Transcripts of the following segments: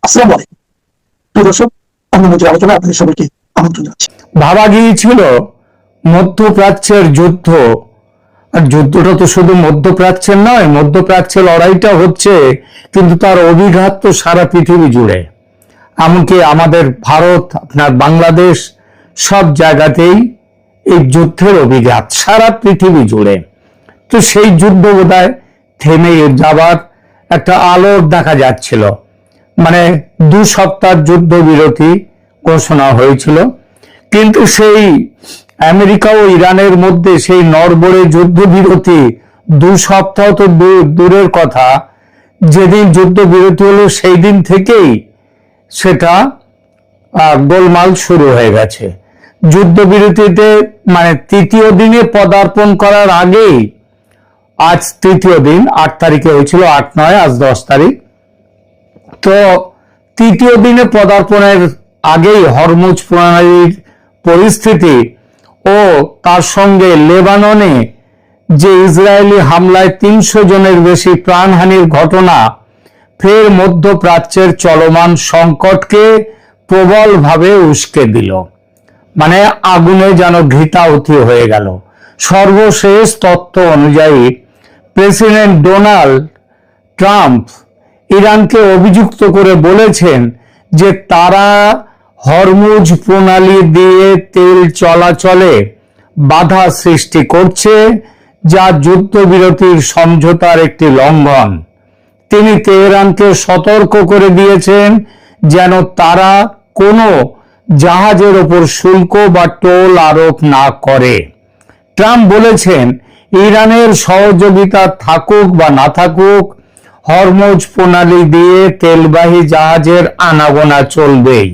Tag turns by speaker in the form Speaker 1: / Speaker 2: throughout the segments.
Speaker 1: আসসালামু আলাইকুম প্রিয় দর্শক, অন্য মঞ্চের আলোচনায় আপনাদের সবাইকে আমন্ত্রণ জানাচ্ছি।
Speaker 2: ভাবা গিয়েছিল মধ্যপ্রাচ্যের যুদ্ধ, আর যুদ্ধটা তো শুধু মধ্যপ্রাচ্যের নয়, মধ্যপ্রাচ্যের লড়াইটা হচ্ছে, কিন্তু তার অভিঘাত তো সারা পৃথিবী জুড়ে। এমনকি আমাদের ভারত, আপনার বাংলাদেশ, সব জায়গাতেই এই যুদ্ধের অভিঘাত সারা পৃথিবী জুড়ে। তো সেই যুদ্ধ বোধহয় থেমে যাবার একটা আলোর দেখা যাচ্ছিল। মানে 2 সপ্তাহ যুদ্ধবিরতি ঘোষণা হয়েছিল, কিন্তু সেই আমেরিকা ও ইরানের মধ্যে সেই নড়বড়ে যুদ্ধবিরতি 2 সপ্তাহ তো দূরের কথা, যেদিন যুদ্ধবিরতি হলো সেই দিন থেকেই সেটা গোলমাল শুরু হয়ে গেছে। যুদ্ধবিরতিতে মানে তৃতীয় দিনে পদার্পণ করার আগেই, আজ তৃতীয় দিন, 8 তারিখে হয়েছিল, 8-9, আজ 10 তারিখ। তো তৃতীয় দিনে পদার্পণের আগেই হরমুজ প্রণালীর পরিস্থিতি ও তার সঙ্গে লেবাননে যে ইসরায়েলি হামলায় 300 জনের বেশি প্রাণহানির ঘটনা ফের মধ্যপ্রাচ্যের চলমান সংকটকে প্রবলভাবে উস্কে দিল। মানে আগুনে যেন ঘৃতাহুতি হয়ে গেল। সর্বশেষ তথ্য অনুযায়ী প্রেসিডেন্ট ডোনাল্ড ট্রাম্প ইরানকে অভিযুক্ত করে বলেছেন যে তারা হরমুজ প্রণালী দিয়ে তেল চলাচলে বাধা সৃষ্টি করছে, যা যুদ্ধবিরতির সমঝোতার একটি লঙ্ঘন। তিনি তেহরানকে সতর্ক করে দিয়েছেন যেন তারা কোনো জাহাজের ওপর শুল্ক বা টোল আরোপ না করে। ট্রাম্প বলেছেন, ইরানের সহযোগিতা থাকুক বা না থাকুক, হরমুজ প্রণালী দিয়ে তেলবাহী জাহাজের আনাগোনা চলবেই।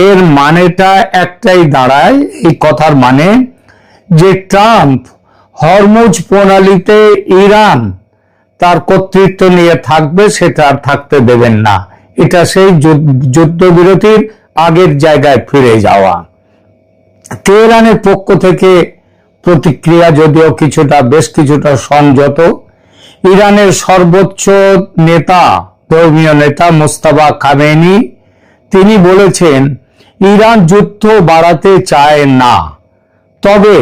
Speaker 2: এর মানেটা একটাই দাঁড়ায়, এই কথার মানে যে ট্রাম্প হরমুজ প্রণালীতে ইরান তার কর্তৃত্ব নিয়ে থাকবে, সেটা আর থাকতে দেবেন না। এটা সেই যুদ্ধবিরতির আগের জায়গায় ফিরে যাওয়া। তেহরানের পক্ষ থেকে প্রতিক্রিয়া যদিও বেশ কিছুটা সংযত। ইরানের সর্বোচ্চ নেতা, ধর্মীয় নেতা মোস্তাফা খামেনি, তিনি বলেছেন ইরান যুদ্ধ বাড়াতে চায় না, তবে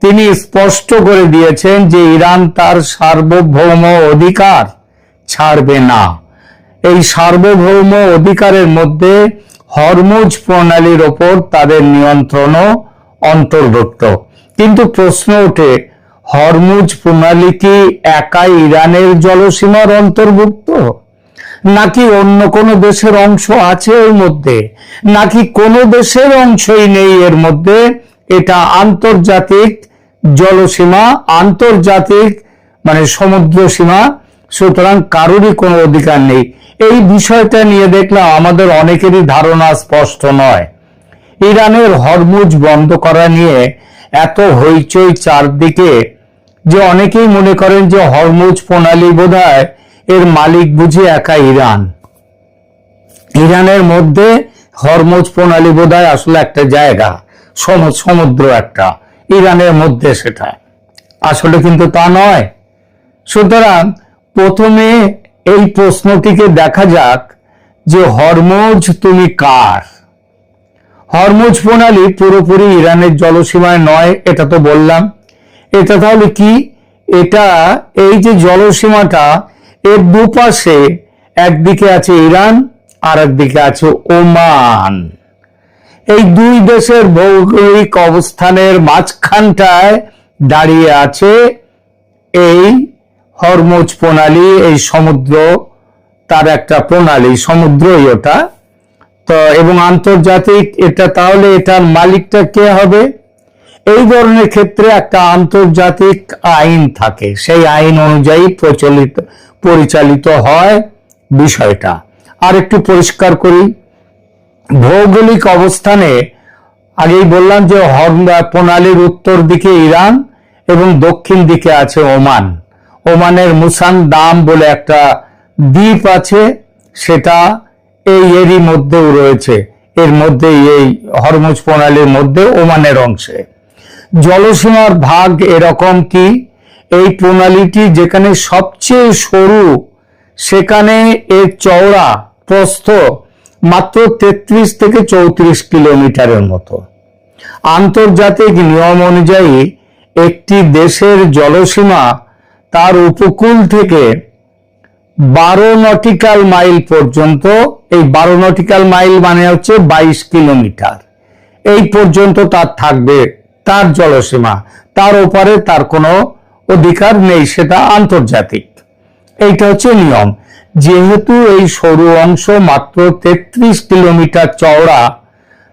Speaker 2: তিনি স্পষ্ট করে দিয়েছেন যে ইরান তার সার্বভৌম অধিকার ছাড়বে না। এই সার্বভৌম অধিকারের মধ্যে হরমুজ প্রণালীর ওপর তাদের নিয়ন্ত্রণও অন্তর্ভুক্ত। কিন্তু প্রশ্ন ওঠে, হরমুজ প্রণালী কি একাই ইরানের জলসীমার অন্তর্ভুক্ত, নাকি অন্য কোনো দেশের অংশ আছে এর মধ্যে, নাকি কোনো দেশের অংশই নেই এর মধ্যে? এটা আন্তর্জাতিক জলসীমা, আন্তর্জাতিক মানে সমুদ্র সীমা, সুতরাং কারোরই কোনো অধিকার নেই। এই বিষয়টা নিয়ে দেখলাম আমাদের অনেকেরই ধারণা স্পষ্ট নয়। ইরানের হরমুজ বন্ধ করা নিয়ে এত হইচই চারদিকে যে অনেকেই মনে করেন যে হরমুজ প্রণালী বোধহয় এর মালিক বুঝি একা ইরান। ইরানের মধ্যে হরমুজ প্রণালী বোধহয় আসলে একটা জায়গা, সমুদ্র একটা, ইরানের মধ্যে সেটা আসলে কিন্তু তা নয়। সুতরাং প্রথমে এই প্রশ্নটিকে দেখা যাক যে হরমুজ তুমি কার? হরমুজ প্রণালী পুরোপুরি ইরানের জলসীমায় নয়, এটা তো বললাম। এটা তাহলে কি? এটা এই যে জলসীমাটা, এর দুপাশে একদিকে আছে ইরান আর একদিকে আছে ওমান। এই দুই দেশের ভৌগোলিক অবস্থানের মাঝখানটায় দাঁড়িয়ে আছে এই হরমুজ প্রণালী, এই সমুদ্র, তার একটা প্রণালী, সমুদ্রই ওটা। তো এবং আন্তর্জাতিক এটা, তাহলে এটার মালিকটা কে হবে? এই ধরনের ক্ষেত্রে একটা আন্তর্জাতিক আইন থাকে, সেই আইন অনুযায়ী পরিচালিত হয় বিষয়টা। আর একটু পরিষ্কার করি, ভৌগোলিক অবস্থানে আগেই বললাম যে প্রণালীর উত্তর দিকে ইরান এবং দক্ষিণ দিকে আছে ওমান। ওমানের মুসান দাম বলে একটা দ্বীপ আছে, সেটা এরই মধ্যেও রয়েছে, এর মধ্যে এই হরমুজ প্রণালীর মধ্যে ওমানের অংশে। জলসীমার ভাগ এরকম কি, এই প্রণালীটি যেখানে সবচেয়ে সরু সেখানে এর চওড়া প্রস্থ মাত্র 33 থেকে 34 কিলোমিটারের মতো। আন্তর্জাতিক নিয়ম অনুযায়ী একটি দেশের জলসীমা তার উপকূল থেকে 12 নটিক্যাল মাইল পর্যন্ত, এই 12 নটিক্যাল মাইল মানে হচ্ছে 22 কিলোমিটার, এই পর্যন্ত তার থাকবে তার জলসীমা, তার ওপারে তার কোনো অধিকার নেই, সেটা আন্তর্জাতিক। এইটা হচ্ছে নিয়ম। যেহেতু এই সরু অংশ মাত্র 33 কিলোমিটার চওড়া,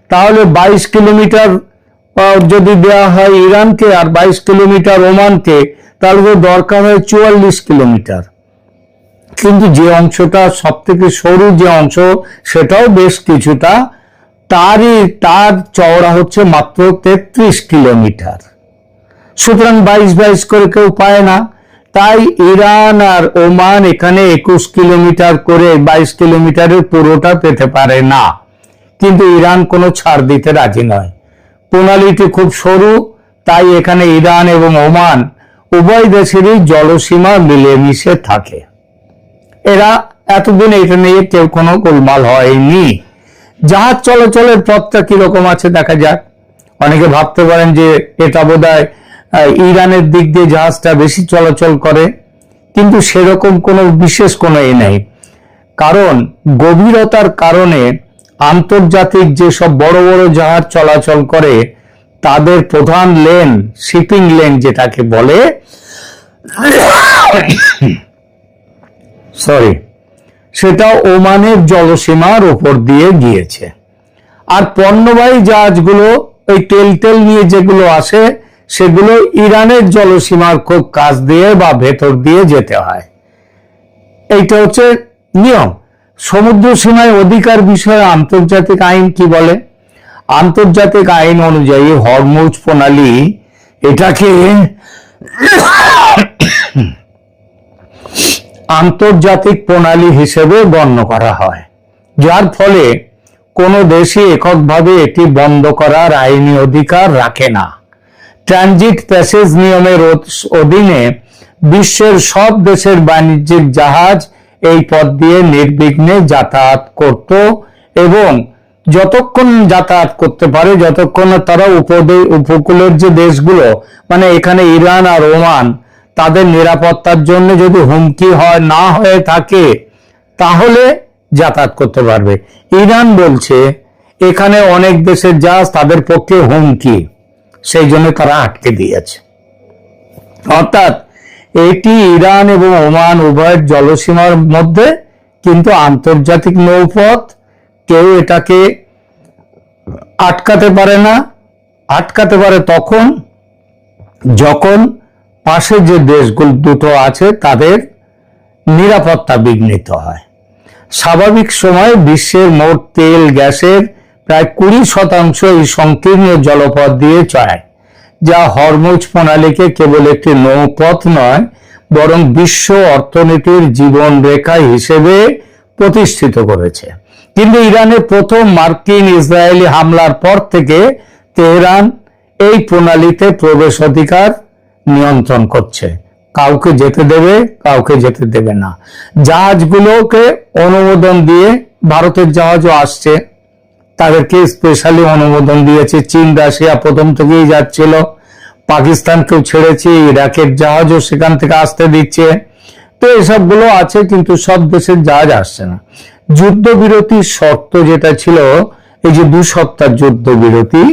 Speaker 2: তাহলে 22 কিলোমিটার যদি দেওয়া হয় ইরানকে আর 22 কিলোমিটার ওমানকে, তাহলে দরকার হয় 44 কিলোমিটার। কিন্তু যে অংশটা সব থেকে সরু যে অংশ, সেটাও বেশ কিছুটা, তার চওড়া হচ্ছে মাত্র 33 কিলোমিটার। সুতরাং 22 করে কেউ পায় না। তাই ইরান আর ওমান এখানে 21 কিলোমিটার করে 22 কিলোমিটারের পুরোটা পেতে পারে না। কিন্তু ইরান কোনো ছাড় দিতে রাজি নয়। প্রণালীটি খুব সরু, তাই এখানে ইরান এবং ওমান উভয় দেশেরই জলসীমা মিলেমিশে থাকে। এরা এতদিন এটা নিয়ে কেউ কোনো গোলমাল হয়নি। জাহাজ চলাচলের পথটা কিরকম আছে দেখা যাক। অনেকে ভাবতে পারেন যে এটা বোধহয় ইরানের দিক দিয়ে জাহাজটা বেশি চলাচল করে, কিন্তু সেরকম কোনো বিশেষ কোনো নেই। কারণ গভীরতার কারণে আন্তর্জাতিক যেসব বড় বড় জাহাজ চলাচল করে, তাদের প্রধান লেন, শিপিং লেন যেটাকে বলে, সেটা ওমানের জলসীমার উপর দিয়ে গিয়েছে। আর পণ্যবাহী জাহাজগুলো ওই তেল নিয়ে যেগুলো আসে, সেগুলো ইরানের জলসীমার খুব কাছ দিয়ে বা ভেতর দিয়ে যেতে হয়। এইটা হচ্ছে নিয়ম। সমুদ্র সীমায় অধিকার বিষয়ে আন্তর্জাতিক আইন কি বলে? আন্তর্জাতিক আইন অনুযায়ী হরমুজ প্রণালী এটাকে আন্তর্জাতিক প্রণালী হিসেবে গণ্য করা হয়, যার ফলে কোনো দেশই এককভাবে এটি বন্ধ করার আইনি অধিকার রাখে না। ট্রানজিট প্যাসেজ নিয়মের অধীনে বিশ্বের সব দেশের বাণিজ্যিক জাহাজ এই পথ দিয়ে নির্বিঘ্নে যাতায়াত করত, এবং যতক্ষণ যাতায়াত করতে পারে, যতক্ষণ তারা উপকূলের যে দেশগুলো, মানে এখানে ইরান আর ওমান, তাদের নিরাপত্তার জন্য যদি হুমকি না হয়ে থাকে, তাহলে যাতায়াত করতে পারবে। ইরান বলছে এখানে অনেক দেশের জাহাজ তাদের পক্ষে হুমকি, সেই জন্য তারা আটকে দিয়েছে। অর্থাৎ এটি ইরান এবং ওমান উভয়ের জলসীমার মধ্যে, কিন্তু আন্তর্জাতিক নৌপথ, কেউ এটাকে আটকাতে পারে না। আটকাতে পারে তখন যখন পাশে যে দেশগুলো দুটো আছে তাদের নিরাপত্তা বিঘ্নিত হয়। স্বাভাবিক সময়ে বিশ্বের মোট তেল গ্যাসের প্রায় 20% এই সংকীর্ণ জলপথ দিয়ে যায়, যা হরমুজ প্রণালীকে কেবল একটি নৌপথ নয়, বরং বিশ্ব অর্থনীতির জীবন রেখা হিসেবে প্রতিষ্ঠিত করেছে। কিন্তু ইরানের প্রথম মার্কিন ইসরায়েলি হামলার পর থেকে তেহরান এই প্রণালীতে প্রবেশ অধিকার নিয়ন্ত্রণ করছে। কাউকে যেতে দেবে, কাউকে যেতে দেবে না। জাহাজগুলোকে অনুমোদন দিয়ে, ভারতের জাহাজও আসছে, তাদেরকে স্পেশালি অনুমোদন দিয়েছে। চীন রাশিয়া প্রথম থেকেই যাচ্ছিল, পাকিস্তানকেও ছেড়েছে, ইরাকের জাহাজও সেখান থেকে আসতে দিচ্ছে। তো এসবগুলো আছে, কিন্তু সব দেশের জাহাজ আসছে না। যুদ্ধবিরতির শর্ত যেটা ছিল, এই যে 2 সপ্তাহ যুদ্ধবিরতি,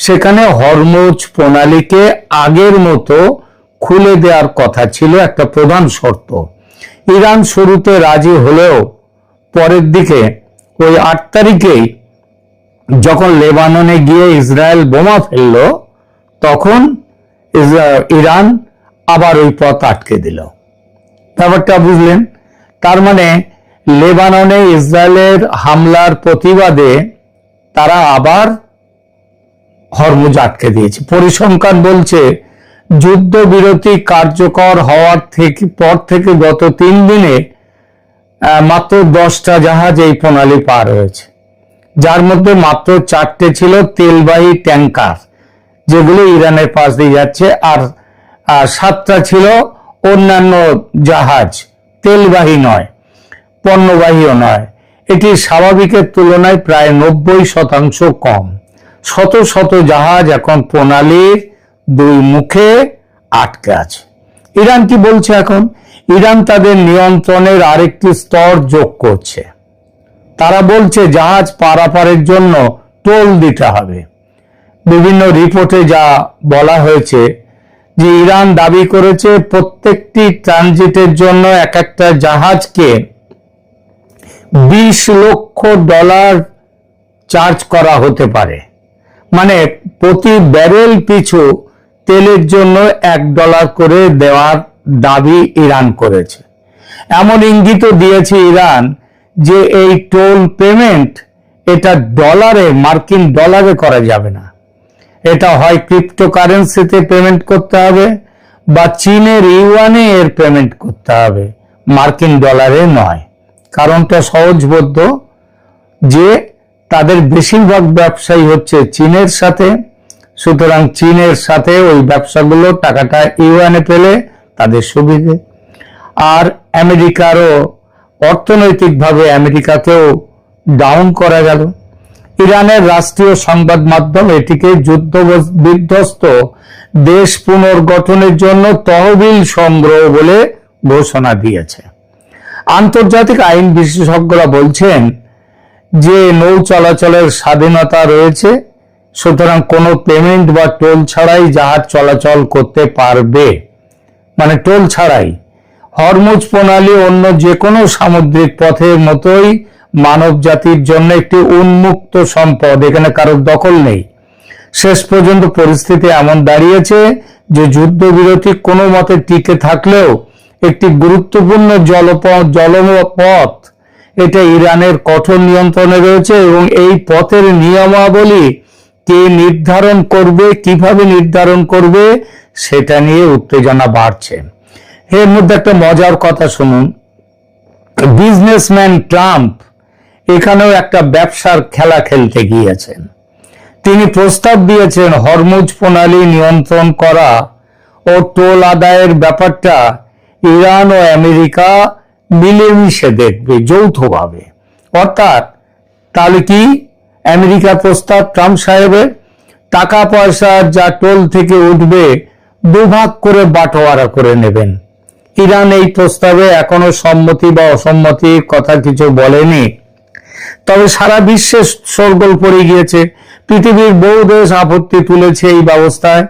Speaker 2: সেখানে হরমুজ প্রণালীকে আগের মতো খুলে দেওয়ার কথা ছিল একটা প্রধান শর্ত। ইরান শুরুতে রাজি হলেও পরের দিকে ওই 8 তারিখেই যখন লেবাননে গিয়ে ইসরায়েল বোমা ফেলল, তখন ইরান আবার ওই পথ আটকে দিল। ব্যাপারটা বুঝলেন? তার মানে লেবাননে ইসরায়েলের হামলার প্রতিবাদে তারা আবার হরমুজ আটকে দিয়েছে। পরিসংখ্যান বলছে যুদ্ধবিরতি কার্যকর হওয়ার পর থেকে গত 3 দিনে মাত্র 10টা জাহাজ এই প্রণালী পার হয়েছে, যার মধ্যে মাত্র 4টে ছিল তেলবাহী ট্যাঙ্কার, যেগুলো ইরানের পাশ দিয়ে যাচ্ছে, আর 7টা ছিল অন্যান্য জাহাজ, তেলবাহী নয়, পণ্যবাহীও নয়। এটি স্বাভাবিকের তুলনায় প্রায় 90% কম। শত শত জাহাজ এখন প্রণালীর দুই মুখে আটকে আছে। ইরান কি বলছে এখন? ইরান তাদের নিয়ন্ত্রণের আরেকটি স্তর যোগ করছে। তারা বলছে জাহাজ পারাপারের জন্য টোল দিতে হবে। বিভিন্ন রিপোর্টে যা বলা হয়েছে যে ইরান দাবি করেছে প্রত্যেকটি ট্রানজিটের জন্য এক একটা জাহাজকে $20 লক্ষ চার্জ করা হতে পারে। মানে প্রতি ব্যারেল পিছু তেলের জন্য $1 করে দেওয়ার দাবি ইরান করেছে। এমন ইঙ্গিতও দিয়েছে ইরান যে এই টোল পেমেন্ট এটা মার্কিন ডলারে করা যাবে না। এটা হয় ক্রিপ্টোকারেন্সিতে পেমেন্ট করতে হবে বা চীনের ইউয়ানে এর পেমেন্ট করতে হবে, মার্কিন ডলারে নয়। কারণটা সহজবোধ্য যে তাদের বেশিরভাগ ব্যবসায়ী হচ্ছে চীনের সাথে, সুতরাং চীনের সাথে ওই ব্যবসাগুলো টাকাটা ইউয়ানে পেলে তাদের সুবিধে। আর আমেরিকারও অর্থনৈতিকভাবে আমেরিকাকেও ডাউন করা গেল। ইরানের রাষ্ট্রীয় সংবাদ মাধ্যম এটিকে যুদ্ধ বিধ্বস্ত দেশ পুনর্গঠনের জন্য তহবিল সংগ্রহ বলে ঘোষণা দিয়েছে। আন্তর্জাতিক আইন বিশেষজ্ঞরা বলছেন যে নৌ চলাচলের স্বাধীনতা রয়েছে, সুতরাং কোনো পেমেন্ট বা টোল ছাড়াই জাহাজ চলাচল করতে পারবে, মানে টোল ছাড়াই। হরমুজ প্রণালী অন্য যে কোনো সামুদ্রিক পথের মতোই মানব জাতির জন্য একটি উন্মুক্ত সম্পদ, এখানে কারোর দখল নেই। শেষ পর্যন্ত পরিস্থিতি এমন দাঁড়িয়েছে যে যুদ্ধবিরতি কোনো মতে টিকে থাকলেও একটি গুরুত্বপূর্ণ জলপথ এটা ইরানের কঠোর নিয়ন্ত্রণে রয়েছে এবং এই পথের নিয়মাবলী কে নির্ধারণ করবে, কিভাবে নির্ধারণ করবে সেটা নিয়ে উত্তেজনা বাড়ছে। এর মধ্যে একটা মজার কথা শুনুন। বিজনেসম্যান ট্রাম্প এখানেও একটা ব্যবসার খেলা খেলতে গিয়েছেন। তিনি প্রস্তাব দিয়েছেন হরমুজ প্রণালী নিয়ন্ত্রণ করা ও টোল আদায়ের ব্যাপারটা ইরান ও আমেরিকা মিলেমিশে দেখবে যৌথভাবে। অর্থাৎ তাহলে কি আমেরিকার প্রস্তাব ট্রাম্প সাহেবের, টাকা পয়সা যা টোল থেকে উঠবে দুভাগ করে বাটোয়ারা করে নেবেন। ইরান এই প্রস্তাবে এখনো সম্মতি বা অসম্মতির কথা কিছু বলেনি, তবে সারা বিশ্বে শোরগোল পড়ে গিয়েছে। পৃথিবীর বহু দেশ আপত্তি তুলেছে এই ব্যবস্থায়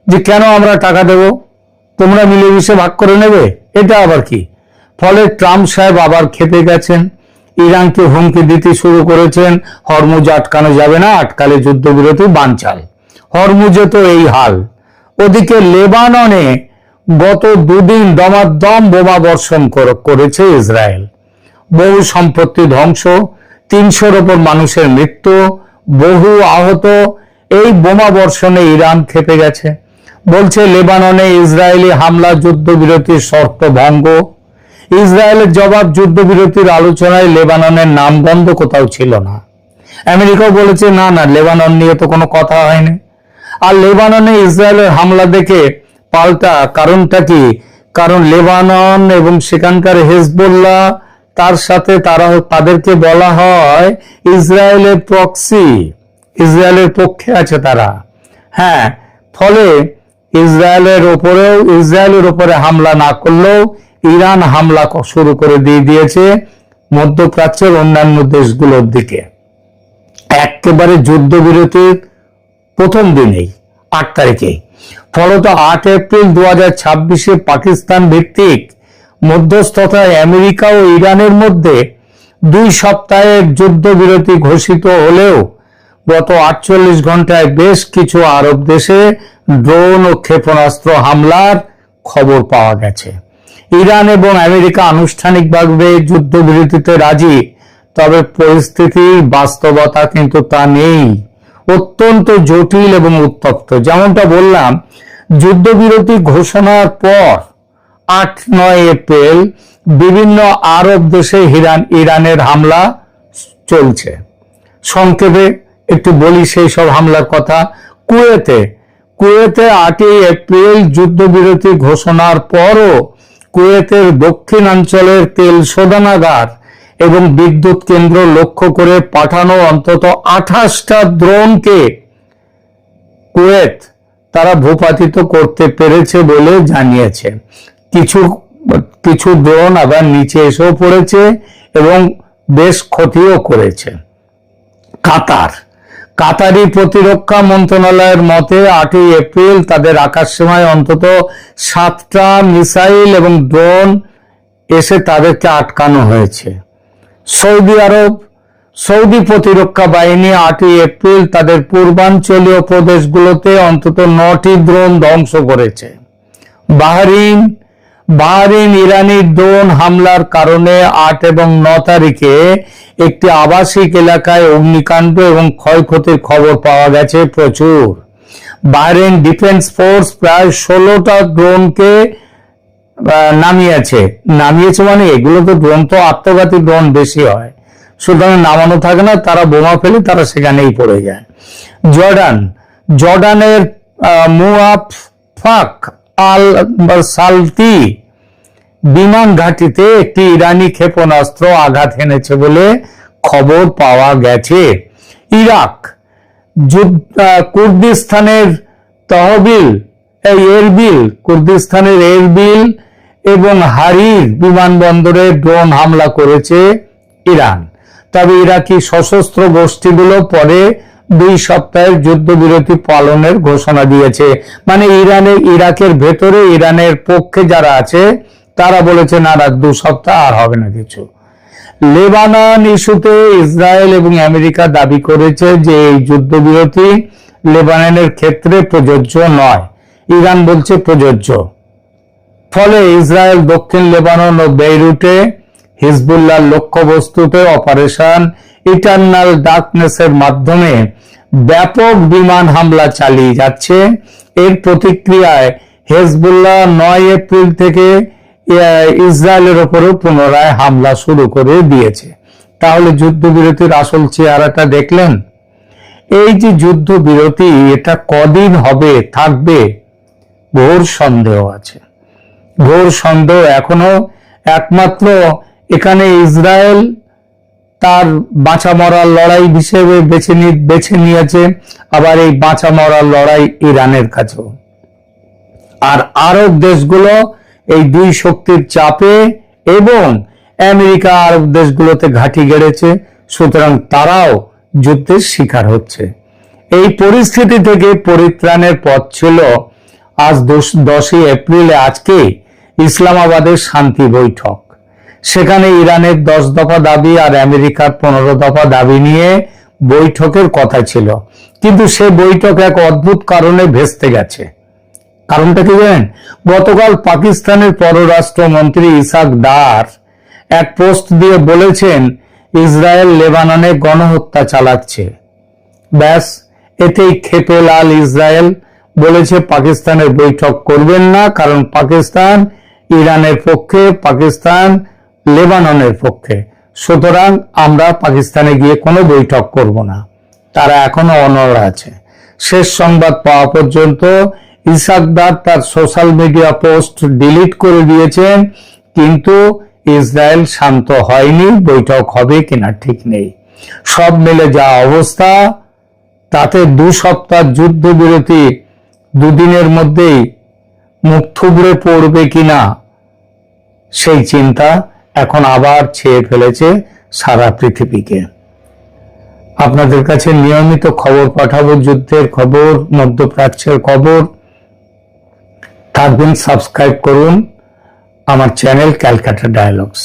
Speaker 2: যে কেন আমরা টাকা দেব, তোমরা মিলেমিশে ভাগ করে নেবে, এটা আবার কি। ফলে ট্রাম্প সাহেব আবার খেপে গেছেন, ইরানকে হুমকি দিতে শুরু করেছেন হরমুজ আটকানো যাবে না, আটকালে যুদ্ধবিরতি বানচাল। হরমুজে তো এই হাল। ওদিকে লেবাননে গত দুদিন দমাদম বোমা বর্ষণ করেছে ইসরায়েল। বহু সম্পত্তি ধ্বংস, 300-র ওপর মানুষের মৃত্যু, বহু আহত। এই বোমা বর্ষণে ইরান খেপে গেছে, বলছে লেবাননে ইসরায়েলি হামলা যুদ্ধবিরতির শর্ত ভঙ্গ। ইসরায়েলের জবাব যুদ্ধবিরতির আলোচনায় লেবাননের নামগন্ধ কোথাও ছিল না। আমেরিকাও বলেছে না না, লেবানন নিয়ে তো কোনো কথা হয়নি। আর লেবাননে ইসরায়েলের হামলা দেখে পাল্টা কারণটা কি? কারণ লেবানন এবং সেখানকার হেজবুল্লাহ, তার সাথে তাদেরকে বলা হয় ইসরায়েলের প্রক্সি, ইসরায়েলের পক্ষে আছে তারা। হ্যাঁ, ফলে ইসরায়েলের উপরে হামলা না করলেও ইরান হামলা শুরু করে দিয়েছে মধ্যপ্রাচ্যের অন্যান্য দেশগুলোর দিকে একেবারে যুদ্ধবিরতির প্রথম দিনেই, 8 তারিখে। ফলত 8 এপ্রিল 2026 পাকিস্তান ভিত্তিক মধ্যস্থতায় আমেরিকা ও ইরানের মধ্যে 2 সপ্তাহের যুদ্ধবিরতি ঘোষিত হলেও গত 48 ঘন্টায় বেশ কিছু আরব দেশে ড্রোন ও ক্ষেপণাস্ত্র হামলার খবর পাওয়া গেছে। ইরান এবং আমেরিকা আনুষ্ঠানিকভাবে যুদ্ধবিরতিতে রাজি, তবে পরিস্থিতির বাস্তবতা কিন্তু তা নেই, অত্যন্ত জটিল এবং উত্তপ্ত। যেমনটা বললাম, যুদ্ধবিরতি ঘোষণার পর 8-9 এপ্রিল বিভিন্ন আরব দেশে ইরানের হামলা চলছে। সংক্ষেপে একটু বলি সেই সব হামলার কথা। কুয়েতে 8 এপ্রিল যুদ্ধবিরতি ঘোষণার পরও কুয়েতের দক্ষিণাঞ্চলের তেল শোধনাগার এবং বিদ্যুৎ কেন্দ্র লক্ষ্য করে পাঠানো অন্তত 28টা ড্রোনকে কুয়েত তারা ভূপাতিত করতে পেরেছে বলে জানিয়েছে। কিছু কিছু ড্রোন আবার নিচে এসেও পড়েছে এবং বেশ ক্ষতিও করেছে। কাতারি প্রতিরক্ষা মন্ত্রণালয়ের মতে 8ই এপ্রিল তাদের আকাশসীমায় অন্তত 7টা মিসাইল এবং ড্রোন এসে তাদেরকে আটকানো হয়েছে। সৌদি প্রতিরক্ষা বাহিনী 8ই এপ্রিল তাদের পূর্বাঞ্চলীয় প্রদেশগুলোতে অন্তত 9টি ড্রোন ধ্বংস করেছে। বাহরিন ইরানি ড্রোন হামলার কারণে 8 এবং 9 তারিখে একটি আবাসিক এলাকায় অগ্নিকাণ্ড এবং ক্ষয়ক্ষতির খবর পাওয়া গেছে প্রচুর। বাহরিন ডিফেন্স ফোর্স প্রায় 16টা ড্রোনকে নামিয়েছে মানে এগুলো তো ড্রোন তো আত্মঘাতী ড্রোন বেশি হয়, সুতরাং নামানো থাকে না, তারা বোমা ফেলে তারা সেখানেই পড়ে যায়। জর্ডানের মুওয়াফাক আল সালতি বিমান ঘাঁটিতে একটি ইরানি ক্ষেপণাস্ত্র আঘাত এনেছে বলে খবর পাওয়া গেছে। ইরাক কুর্দিস্তানের এরবিল এবং হারির বিমানবন্দরে ড্রোন হামলা করেছে ইরান। তবে ইরাকি সশস্ত্র গোষ্ঠীগুলো পরে 2 সপ্তাহের যুদ্ধবিরতি পালনের ঘোষণা দিয়েছে। মানে ইরাকের ভেতরে ইরানের পক্ষে যারা আছে তারা বলেছে না 2 সপ্তাহ আর হবে না কিছু। লেবানন ইস্যুতে ইসরায়েল এবং আমেরিকা দাবি করেছে যে এই যুদ্ধবিরতি লেবাননের ক্ষেত্রে প্রযোজ্য নয়, ইরান বলছে প্রযোজ্য। ফলে ইসরায়েল দক্ষিণ লেবানন ও বেইরুটে হিজবুল্লাহর লক্ষ্যবস্তুতে অপারেশন ইটারনাল ডার্কনেসের মাধ্যমে ব্যাপক বিমান হামলা চালিয়ে যাচ্ছে। এর প্রতিক্রিয়ায় হিজবুল্লাহ 9 এপ্রিল থেকে ইসরায়েলের উপরে পুনরায় হামলা শুরু করে দিয়েছে। তাহলে যুদ্ধবিরতির আসল চেহারাটা দেখলেন। এই যে যুদ্ধবিরতি এটা কদিন হবে থাকবে ঘোর সন্দেহ আছে, ঘোর সন্দেহ এখনো। একমাত্র এখানে ইসরায়েল তার বাঁচা মরার লড়াই হিসেবে বেছে নিয়েছে, আবার এই বাঁচা মরার লড়াই ইরানের কাছেও। আর আরব দেশগুলো এই 2 শক্তির চাপে এবং আমেরিকা আরব দেশগুলোতে ঘাঁটি গেড়েছে, সুতরাং তারাও যুদ্ধের শিকার হচ্ছে। এই পরিস্থিতি থেকে পরিত্রাণের পথ ছিল আজ 10ই এপ্রিলে আজকে ইসলামাবাদের শান্তি বৈঠক। সেখানে ইরানের 10 দফা দাবি আর আমেরিকার 15 দফা দাবি নিয়ে বৈঠকের কথা ছিল, কিন্তু সে বৈঠক এক অদ্ভুত কারণে ভেস্তে গেছে। কারণটা কি জানেন? গতকাল পাকিস্তানের পররাষ্ট্রমন্ত্রী ইসাক দার এক পোস্ট দিয়ে বলেছেন ইসরায়েল লেবাননে গণহত্যা চালাচ্ছে। ব্যাস, এতেই ক্ষেপে লাল ইসরায়েল, বলেছে পাকিস্তানের বৈঠক করবেন না, কারণ পাকিস্তান ইরানের পক্ষে, পাকিস্তান লেবাননের পক্ষে, সুতরাং আমরা পাকিস্তানে গিয়ে কোনো বৈঠক করব না। তারা এখনো অনড় আছে। শেষ সংবাদ পাওয়া পর্যন্ত ইসাক দার তার সোশ্যাল মিডিয়া পোস্ট ডিলিট করে দিয়েছেন, কিন্তু ইসরায়েল শান্ত হয়নি, বৈঠক হবে কিনা ঠিক নেই। সব মিলে যা অবস্থা, তাতে 2 সপ্তাহ যুদ্ধবিরতি 2 দিনের মধ্যেই মুখ থুবড়ে পড়বে কিনা সেই চিন্তা এখন আবার ছেয়ে ফেলেছে সারা পৃথিবীকে। আপনাদের কাছে নিয়মিত খবর পাঠাবো, যুদ্ধের খবর, মধ্যপ্রাচ্যের খবর। থাকবেন, সাবস্ক্রাইব করুন আমার চ্যানেল ক্যালকাটা ডায়ালগস।